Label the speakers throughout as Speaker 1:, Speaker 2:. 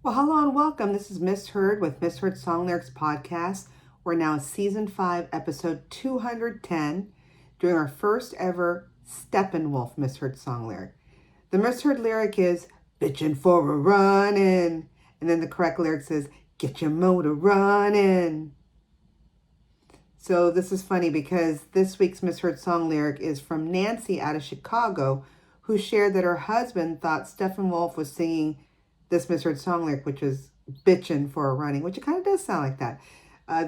Speaker 1: Well, hello and welcome. This is Miss Heard with Miss Heard Song Lyrics Podcast. We're now season 5, episode 210, doing our first ever Steppenwolf Miss Heard song lyric. The Miss Heard lyric is bitchin' for a runnin', and then the correct lyric is get your motor runnin'. So this is funny because this week's Miss Heard song lyric is from Nancy out of Chicago, who shared that her husband thought Steppenwolf was singing this misheard song lyric, which is bitchin' for a running, which it kind of does sound like that.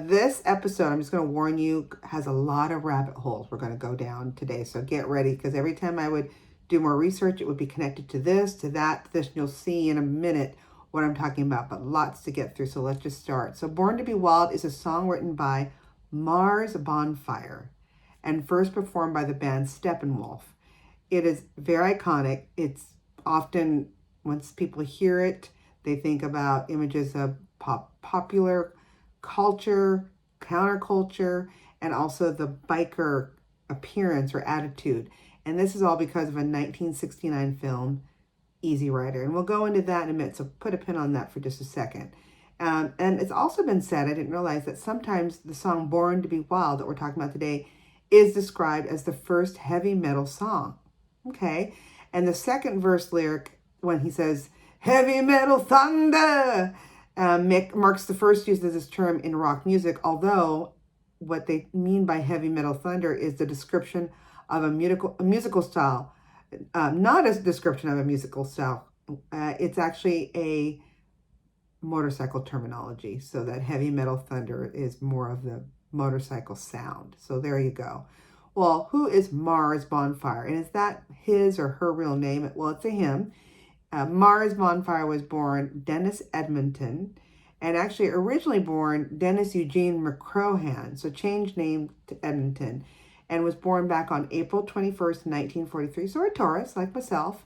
Speaker 1: This episode, I'm just going to warn you, has a lot of rabbit holes we're going to go down today. So get ready, because every time I would do more research, it would be connected to this, to that, to this. And you'll see in a minute what I'm talking about, but lots to get through. So let's just start. So Born to be Wild is a song written by Mars Bonfire and first performed by the band Steppenwolf. It is very iconic. It's often, once people hear it, they think about images of popular culture, counterculture, and also the biker appearance or attitude. And this is all because of a 1969 film, Easy Rider. And we'll go into that in a minute, so put a pin on that for just a second. And it's also been said, I didn't realize, that sometimes the song Born to be Wild that we're talking about today is described as the first heavy metal song. Okay. And the second verse lyric, when he says, heavy metal thunder, marks the first use of this term in rock music, although what they mean by heavy metal thunder is the description of a musical style, not a description of a musical style. It's actually a motorcycle terminology, so that heavy metal thunder is more of the motorcycle sound. So there you go. Well, who is Mars Bonfire? And is that his or her real name? Well, it's a him. Mars Bonfire was born Dennis Edmonton, and actually originally born Dennis Eugene McCrohan, so changed name to Edmonton, and was born back on April 21st, 1943. So a Taurus, like myself,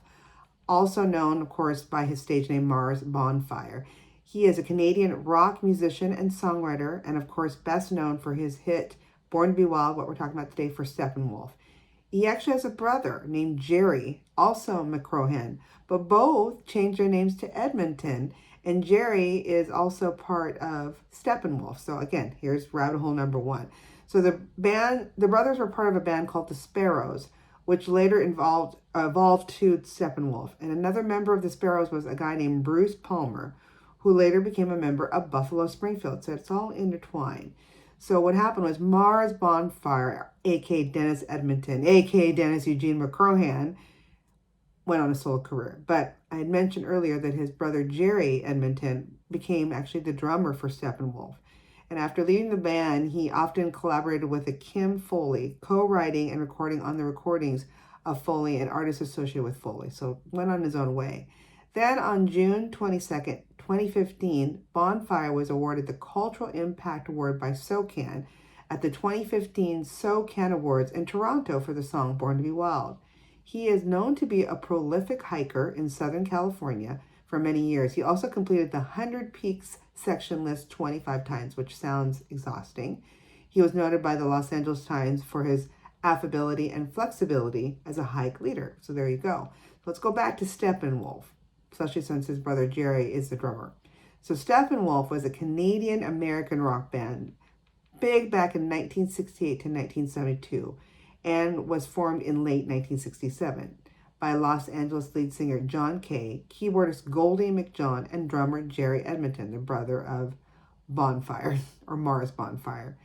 Speaker 1: also known, of course, by his stage name Mars Bonfire. He is a Canadian rock musician and songwriter, and of course, best known for his hit Born to be Wild, what we're talking about today, for Steppenwolf. He actually has a brother named Jerry, also McCrohan, but both changed their names to Edmonton, and Jerry is also part of Steppenwolf. So again, here's rabbit hole number one. So the brothers were part of a band called the Sparrows, which later evolved to Steppenwolf. And another member of the Sparrows was a guy named Bruce Palmer, who later became a member of Buffalo Springfield. So it's all intertwined. So what happened was Mars Bonfire, a.k.a. Dennis Edmonton, a.k.a. Dennis Eugene McCrohan, went on a solo career. But I had mentioned earlier that his brother Jerry Edmonton became actually the drummer for Steppenwolf. And after leaving the band, he often collaborated with a Kim Foley, co-writing and recording on the recordings of Foley and artists associated with Foley. So went on his own way. Then on June 22nd, 2015, Bonfire was awarded the Cultural Impact Award by SOCAN at the 2015 SOCAN Awards in Toronto for the song Born to be Wild. He is known to be a prolific hiker in Southern California for many years. He also completed the 100 Peaks section list 25 times, which sounds exhausting. He was noted by the Los Angeles Times for his affability and flexibility as a hike leader. So there you go. Let's go back to Steppenwolf, especially since his brother Jerry is the drummer. So Steppenwolf was a Canadian-American rock band, big back in 1968 to 1972, and was formed in late 1967 by Los Angeles lead singer John Kay, keyboardist Goldie McJohn, and drummer Jerry Edmonton, the brother of Bonfire, or Mars Bonfire,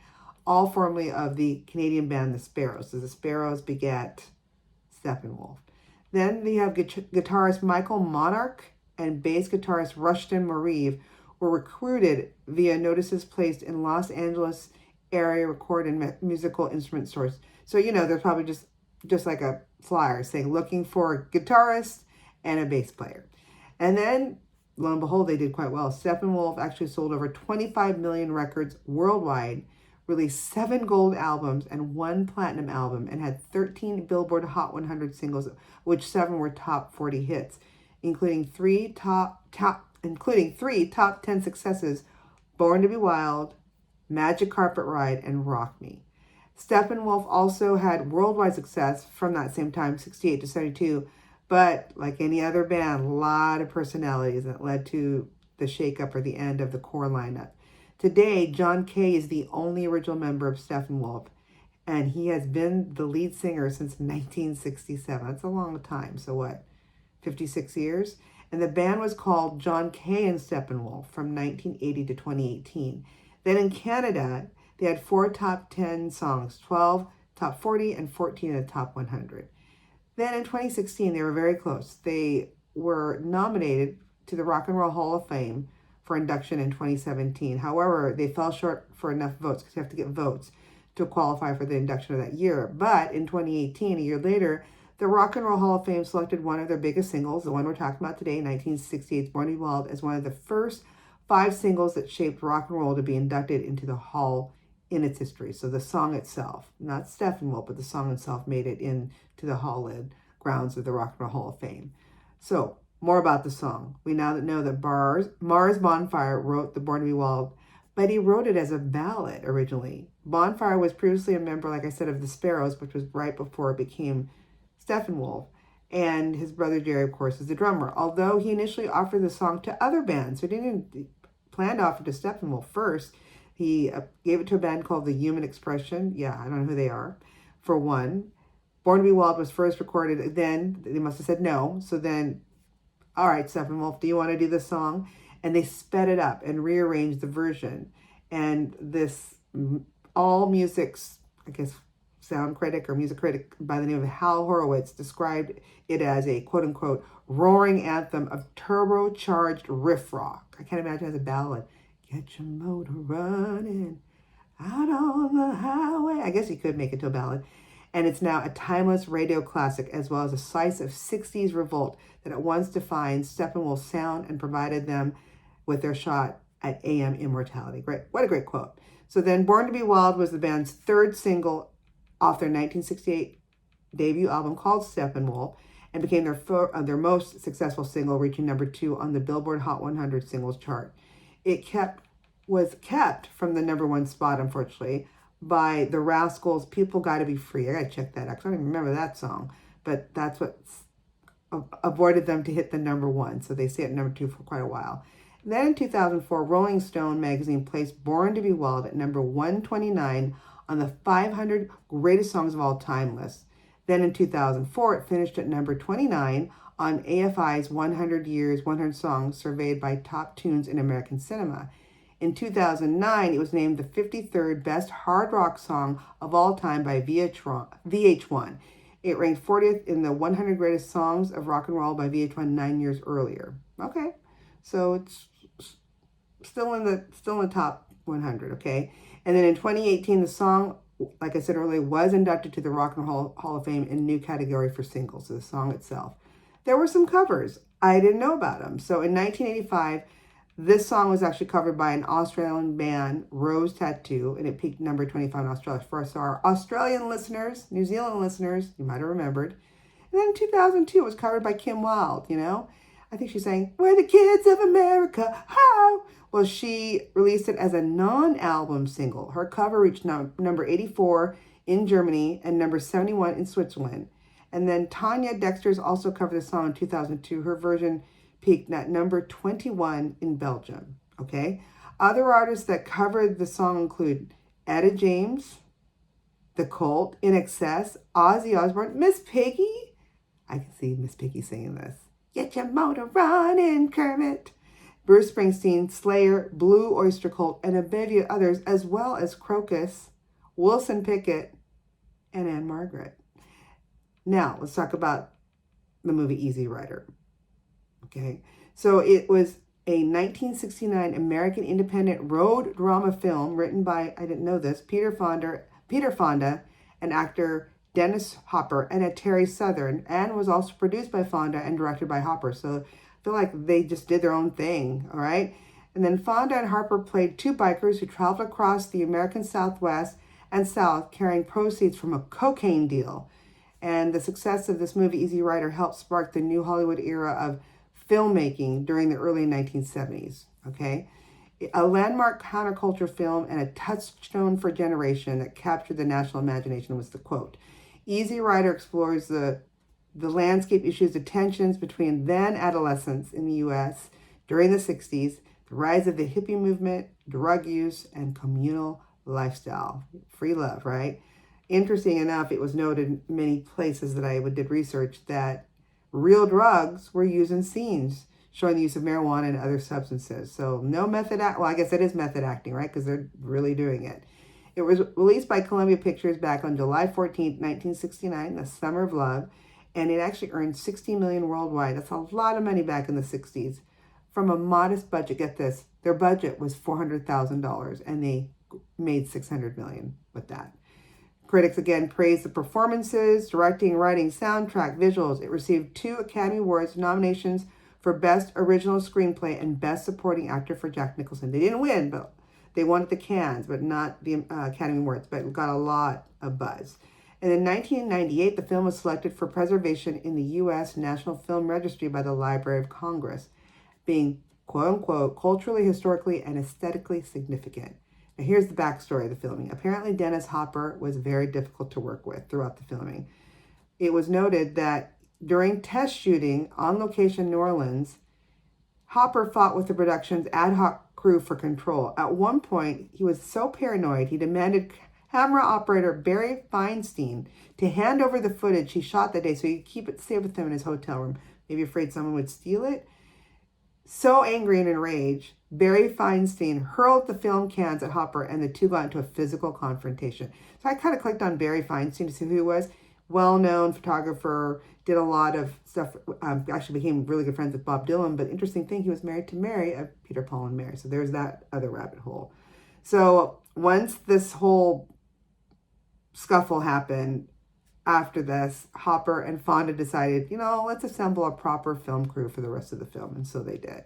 Speaker 1: all formerly of the Canadian band The Sparrows. So the Sparrows begat Steppenwolf. Then we have guitarist Michael Monarch and bass guitarist Rushton Marive were recruited via notices placed in Los Angeles area record and musical instrument stores. So, there's probably just like a flyer saying looking for a guitarist and a bass player. And then, lo and behold, they did quite well. Steppenwolf actually sold over 25 million records worldwide, released 7 gold albums and 1 platinum album, and had 13 Billboard Hot 100 singles, which 7 were top 40 hits, including three top 10 successes: Born to be Wild, Magic Carpet Ride, and Rock Me. Steppenwolf also had worldwide success from that same time, 68 to 72, but like any other band, a lot of personalities that led to the shakeup or the end of the core lineup. Today, John Kay is the only original member of Steppenwolf, and he has been the lead singer since 1967. That's a long time. So what, 56 years? And the band was called John Kay and Steppenwolf from 1980 to 2018. Then in Canada, they had 4 top 10 songs, 12 top 40, and 14 in the top 100. Then in 2016, they were very close. They were nominated to the Rock and Roll Hall of Fame for induction in 2017. However, they fell short for enough votes because you have to get votes to qualify for the induction of that year. But in 2018, a year later, the Rock and Roll Hall of Fame selected one of their biggest singles, the one we're talking about today, 1968's Born to Be Wild, as one of the first 5 singles that shaped rock and roll to be inducted into the Hall in its history. So the song itself, not Steppenwolf, but the song itself made it into the hallowed grounds of the Rock and Roll Hall of Fame. So more about the song. We now know that Mars Bonfire wrote the Born to Be Wild, but he wrote it as a ballad originally. Bonfire was previously a member, like I said, of the Sparrows, which was right before it became Steppenwolf. And his brother Jerry, of course, is the drummer. Although he initially offered the song to other bands, so he didn't plan to offer it to Steppenwolf first. He gave it to a band called The Human Expression. Yeah, I don't know who they are, for one. Born to Be Wild was first recorded. Then they must have said no. So then, all right, Steppenwolf, do you want to do this song? And they sped it up and rearranged the version. And this All Music's, I guess, sound critic or music critic by the name of Hal Horowitz described it as a quote-unquote roaring anthem of turbocharged riff rock. I can't imagine it as a ballad. Get your motor running out on the highway. I guess you could make it to a ballad. And it's now a timeless radio classic, as well as a slice of 60s revolt that at once defined Steppenwolf's sound and provided them with their shot at AM immortality. Great. What a great quote. So then Born to Be Wild was the band's 3rd single off their 1968 debut album called Steppenwolf, and became their most successful single, reaching number 2 on the Billboard Hot 100 singles chart. It was kept from the number 1 spot, unfortunately, by the Rascals' People Gotta Be Free. I gotta check that out. I don't even remember that song, but that's what avoided them to hit the number 1. So they stayed at number 2 for quite a while. And then in 2004, Rolling Stone magazine placed Born to Be Wild at number 129 on the 500 greatest songs of all time list. Then in 2004, it finished at number 29 on AFI's 100 Years, 100 Songs surveyed by Top Tunes in American Cinema. In 2009, it was named the 53rd best hard rock song of all time by VH1. It ranked 40th in the 100 greatest songs of rock and roll by VH1 9 years earlier. Okay, so it's still in the top 100. Okay, and then in 2018, the song, like I said earlier, was inducted to the Rock and Roll Hall of Fame in a new category for singles. So the song itself. There were some covers. I didn't know about them. So in 1985. This song was actually covered by an Australian band, Rose Tattoo, and it peaked number 25 in Australia. For us, our Australian listeners, New Zealand listeners, you might have remembered. And then in 2002, it was covered by Kim Wilde, you know? I think she's saying, "We're the kids of America, how?" Well, she released it as a non-album single. Her cover reached number 84 in Germany and number 71 in Switzerland. And then Tanya Dexter's also covered the song in 2002. Her version peaked at number 21 in Belgium, okay? Other artists that covered the song include Etta James, The Cult, In Excess, Ozzy Osbourne, Miss Piggy. I can see Miss Piggy singing this. Get your motor running, Kermit. Bruce Springsteen, Slayer, Blue Oyster Cult, and a bevy of others, as well as Crocus, Wilson Pickett, and Anne Margaret. Now, let's talk about the movie Easy Rider. Okay, so it was a 1969 American independent road drama film written by, I didn't know this, Peter Fonda, and actor Dennis Hopper, and Terry Southern, and was also produced by Fonda and directed by Hopper. So I feel like they just did their own thing, all right? And then Fonda and Harper played 2 bikers who traveled across the American Southwest and South carrying proceeds from a cocaine deal. And the success of this movie, Easy Rider, helped spark the new Hollywood era of filmmaking during the early 1970s, okay? A landmark counterculture film and a touchstone for a generation that captured the national imagination was the quote. Easy Rider explores the landscape issues, the tensions between then adolescents in the U.S. during the 60s, the rise of the hippie movement, drug use, and communal lifestyle. Free love, right? Interesting enough, it was noted in many places that I did research that real drugs were used in scenes showing the use of marijuana and other substances. So no well, I guess it is method acting, right? Because they're really doing it. It was released by Columbia Pictures back on July 14th, 1969, The Summer of Love, and it actually earned $60 million worldwide. That's a lot of money back in the 60s. From a modest budget, get this, their budget was $400,000 and they made $600 million with that. Critics again praised the performances, directing, writing, soundtrack, visuals. It received 2 Academy Awards nominations for Best Original Screenplay and Best Supporting Actor for Jack Nicholson. They didn't win, but they won at the Cannes, but not the Academy Awards, but it got a lot of buzz. And in 1998, the film was selected for preservation in the U.S. National Film Registry by the Library of Congress, being, quote-unquote, culturally, historically, and aesthetically significant. Now, here's the backstory of the filming. Apparently, Dennis Hopper was very difficult to work with throughout the filming. It was noted that during test shooting on location in New Orleans, Hopper fought with the production's ad hoc crew for control. At one point, he was so paranoid, he demanded camera operator Barry Feinstein to hand over the footage he shot that day so he could keep it safe with him in his hotel room, maybe afraid someone would steal it. So angry and enraged, Barry Feinstein hurled the film cans at Hopper and the two got into a physical confrontation. So I kind of clicked on Barry Feinstein to see who he was. Well-known photographer, did a lot of stuff, actually became really good friends with Bob Dylan, but interesting thing, he was married to Mary of Peter, Paul, and Mary. So there's that other rabbit hole. So once this whole scuffle happened, after this, Hopper and Fonda decided, let's assemble a proper film crew for the rest of the film. And so they did.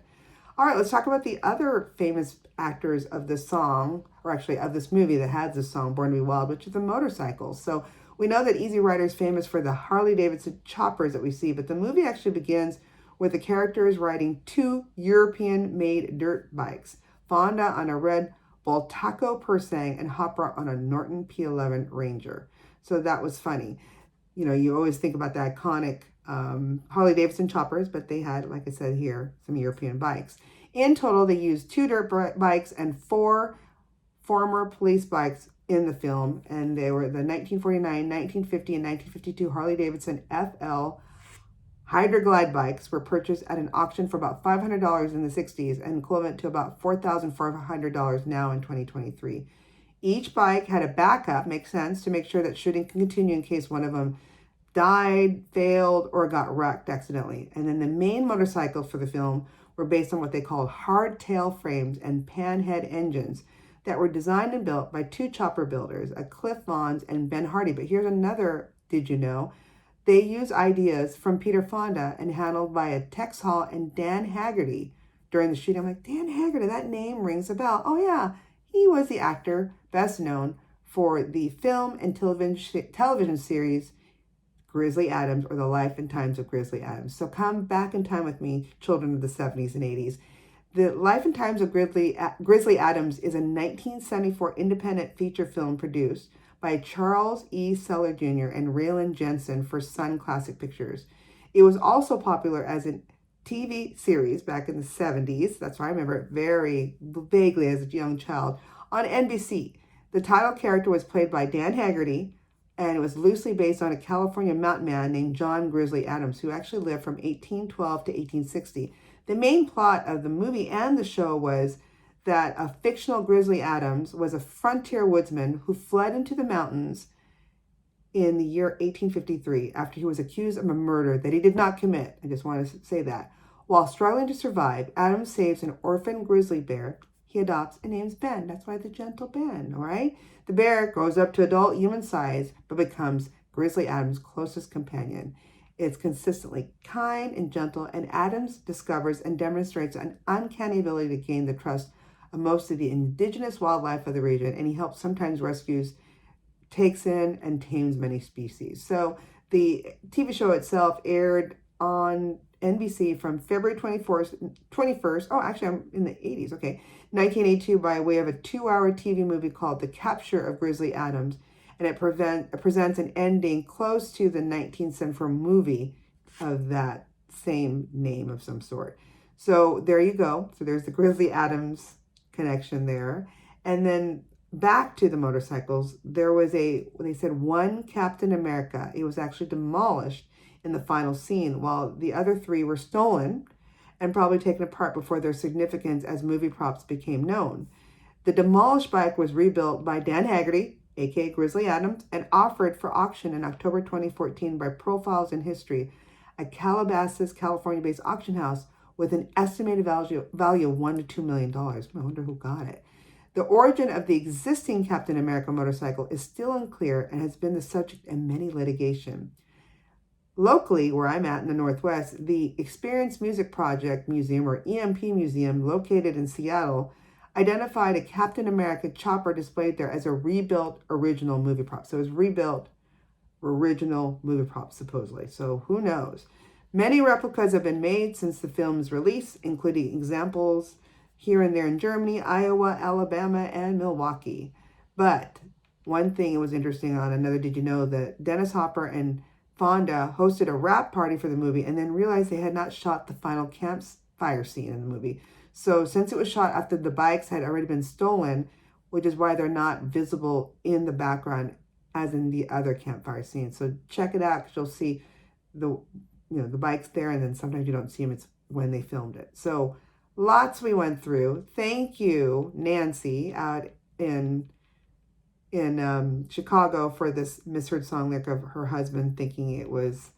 Speaker 1: All right, let's talk about the other famous actors of this song, or actually of this movie that has this song, Born to Be Wild, which is the motorcycles. So we know that Easy Rider is famous for the Harley-Davidson choppers that we see, but the movie actually begins with the characters riding 2 European-made dirt bikes. Fonda on a red Bultaco Persang and Hopper on a Norton P11 Ranger. So that was funny. You always think about the iconic Harley-Davidson choppers, but they had, like I said here, some European bikes. In total, they used 2 dirt bikes and 4 former police bikes in the film, and they were the 1949, 1950, and 1952 Harley-Davidson FL Hydroglide bikes were purchased at an auction for about $500 in the 60s and equivalent to about $4,400 now in 2023. Each bike had a backup, makes sense, to make sure that shooting can continue in case one of them died, failed, or got wrecked accidentally. And then the main motorcycles for the film were based on what they called hardtail frames and panhead engines that were designed and built by 2 chopper builders, Cliff Vaughns and Ben Hardy. But here's another, did you know? They use ideas from Peter Fonda and handled by Tex Hall and Dan Haggerty during the shooting. I'm like, Dan Haggerty, that name rings a bell. Oh yeah, he was the actor best known for the film and television series Grizzly Adams, or The Life and Times of Grizzly Adams. So come back in time with me, children of the 70s and 80s. The Life and Times of Grizzly Adams is a 1974 independent feature film produced by Charles E. Seller Jr. and Raylan Jensen for Sun Classic Pictures. It was also popular as a TV series back in the 70s. That's why I remember it very vaguely as a young child on NBC. The title character was played by Dan Haggerty, and it was loosely based on a California mountain man named John Grizzly Adams, who actually lived from 1812 to 1860. The main plot of the movie and the show was that a fictional Grizzly Adams was a frontier woodsman who fled into the mountains in the year 1853 after he was accused of a murder that he did not commit. I just want to say that. While struggling to survive, Adams saves an orphan grizzly bear he adopts and names Ben. That's why the gentle Ben, all right? The bear grows up to adult human size, but becomes Grizzly Adams' closest companion. It's consistently kind and gentle, and Adams discovers and demonstrates an uncanny ability to gain the trust of most of the indigenous wildlife of the region, and he helps sometimes rescues, takes in, and tames many species. So the TV show itself aired on NBC from February 21st, oh, actually, I'm in the 80s, okay, 1982, by way of a 2-hour TV movie called The Capture of Grizzly Adams, and it presents an ending close to the 1974 movie of that same name of some sort. So there you go. So there's the Grizzly Adams connection there. And then back to the motorcycles, there was they said one Captain America. It was actually demolished in the final scene, while the other three were stolen and probably taken apart before their significance as movie props became known. The demolished bike was rebuilt by Dan Haggerty, aka Grizzly Adams, and offered for auction in October 2014 by Profiles in History, a Calabasas, California-based auction house with an estimated value of $1 to $2 million. I wonder who got it. The origin of the existing Captain America motorcycle is still unclear and has been the subject of many litigation. Locally, where I'm at in the Northwest, the Experience Music Project Museum, or EMP Museum, located in Seattle, identified a Captain America chopper displayed there as a rebuilt original movie prop. So it was rebuilt original movie prop, supposedly. So who knows? Many replicas have been made since the film's release, including examples here and there in Germany, Iowa, Alabama, and Milwaukee. But one thing it was interesting on another, did you know that Dennis Hopper and Fonda hosted a wrap party for the movie and then realized they had not shot the final campfire scene in the movie. So since it was shot after the bikes had already been stolen, which is why they're not visible in the background as in the other campfire scene. So check it out, because you'll see the bikes there, and then sometimes you don't see them. It's when they filmed it. So lots we went through. Thank you, Nancy, out in Chicago, for this misheard song lyric of her husband thinking it was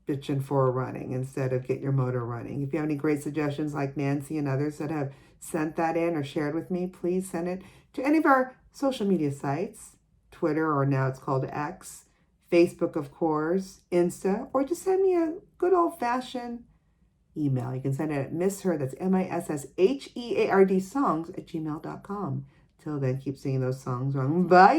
Speaker 1: bitchin' for running instead of get your motor running. If you have any great suggestions like Nancy and others that have sent that in or shared with me, please send it to any of our social media sites, Twitter, or now it's called X, Facebook, of course, Insta, or just send me a good old-fashioned email. You can send it at misheard, that's MISSHEARD songs @gmail.com. Till then, keep singing those songs wrong. Bye!